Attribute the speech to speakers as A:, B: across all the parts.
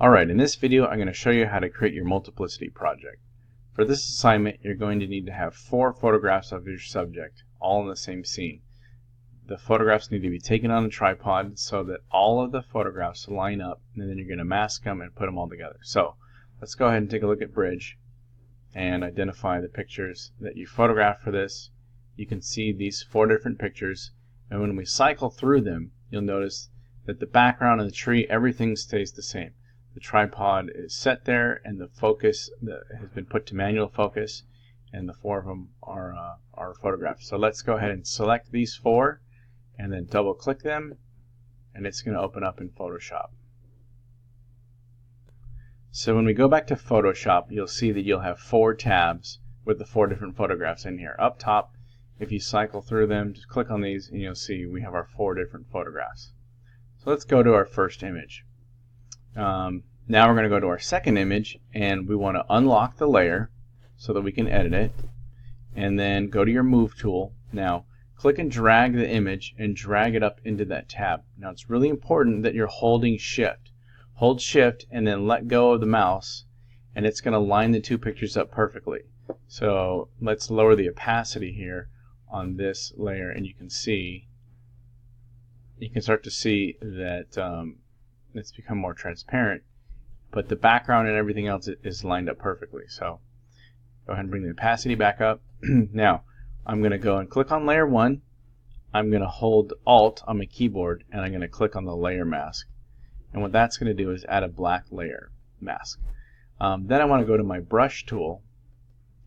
A: Alright, in this video I'm going to show you how to create your multiplicity project. For this assignment you're going to need to have 4 photographs of your subject, all in the same scene. The photographs need to be taken on a tripod so that all of the photographs line up, and then you're going to mask them and put them all together. So let's go ahead and take a look at Bridge and identify the pictures that you photographed for this. You can see these 4 different pictures, and when we cycle through them you'll notice that the background and the tree, everything stays the same. The tripod is set there, and the focus has been put to manual focus, and the 4 of them are photographed. So let's go ahead and select these 4 and then double click them, and it's going to open up in Photoshop. So when we go back to Photoshop, you'll see that you'll have 4 tabs with the 4 different photographs in here. Up top, if you cycle through them, just click on these and you'll see we have our 4 different photographs. So let's go to our first image. Now we're going to go to our second image, and we want to unlock the layer so that we can edit it, and then go to your move tool. Now click and drag the image and drag it up into that tab. Now it's really important that you're holding shift. Hold shift and then let go of the mouse, and it's going to line the 2 pictures up perfectly. So let's lower the opacity here on this layer, and you can start to see that it's become more transparent, but the background and everything else is lined up perfectly. So go ahead and bring the opacity back up. Now I'm going to go and click on layer 1. I'm going to hold Alt on my keyboard, and I'm going to click on the layer mask, and what that's going to do is add a black layer mask. Then I want to go to my brush tool,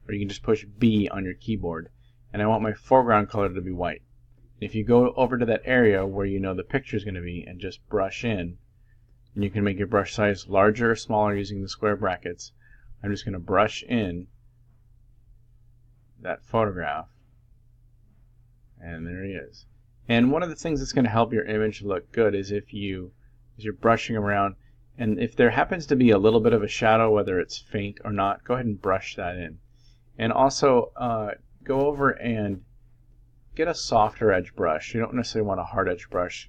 A: or you can just push B on your keyboard, and I want my foreground color to be white. If you go over to that area where you know the picture is going to be and just brush in, and you can make your brush size larger or smaller using the square brackets. I'm just going to brush in that photograph, and there he is. And one of the things that's going to help your image look good is as you're brushing around, and if there happens to be a little bit of a shadow, whether it's faint or not, go ahead and brush that in. And also go over and get a softer edge brush. You don't necessarily want a hard edge brush.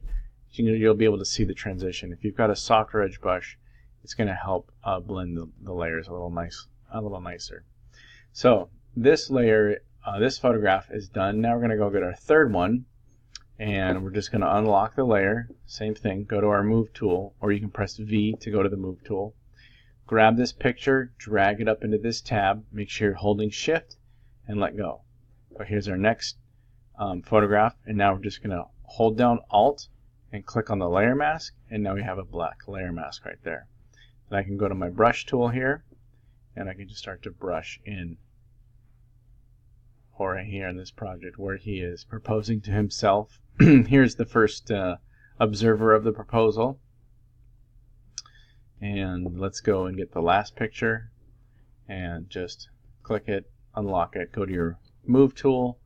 A: You'll be able to see the transition. If you've got a softer edge brush, it's going to help blend the layers a little nicer. So this layer, this photograph is done. Now we're going to go get our third one, and we're just going to unlock the layer. Same thing. Go to our move tool, or you can press V to go to the move tool. Grab this picture, drag it up into this tab. Make sure you're holding Shift and let go. So here's our next photograph, and now we're just going to hold down Alt and click on the layer mask, and now we have a black layer mask right there. Then I can go to my brush tool here, and I can just start to brush in Jorge here in this project where he is proposing to himself. Here's the first observer of the proposal, and let's go and get the last picture and just click it, unlock it, go to your move tool,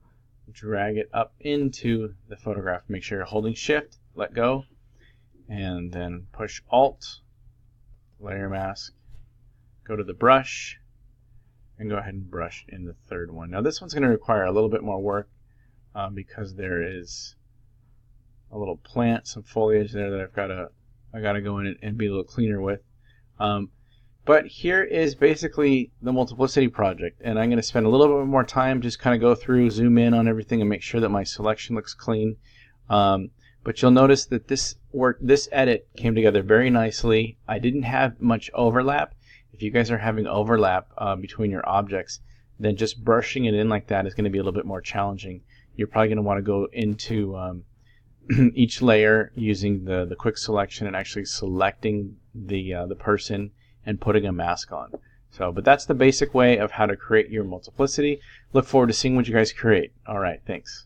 A: drag it up into the photograph. Make sure you're holding Shift, let go, and then push Alt, layer mask, go to the brush, and go ahead and brush in the third one. Now this one's going to require a little bit more work because there is a little plant, some foliage there that I gotta go in and be a little cleaner with. But here is basically the multiplicity project, and I'm going to spend a little bit more time just kind of go through, zoom in on everything, and make sure that my selection looks clean. But you'll notice that this edit came together very nicely. I didn't have much overlap. If you guys are having overlap between your objects, then just brushing it in like that is going to be a little bit more challenging. You're probably going to want to go into each layer using the quick selection and actually selecting the person and putting a mask on. But that's the basic way of how to create your multiplicity. Look forward to seeing what you guys create. Alright, thanks.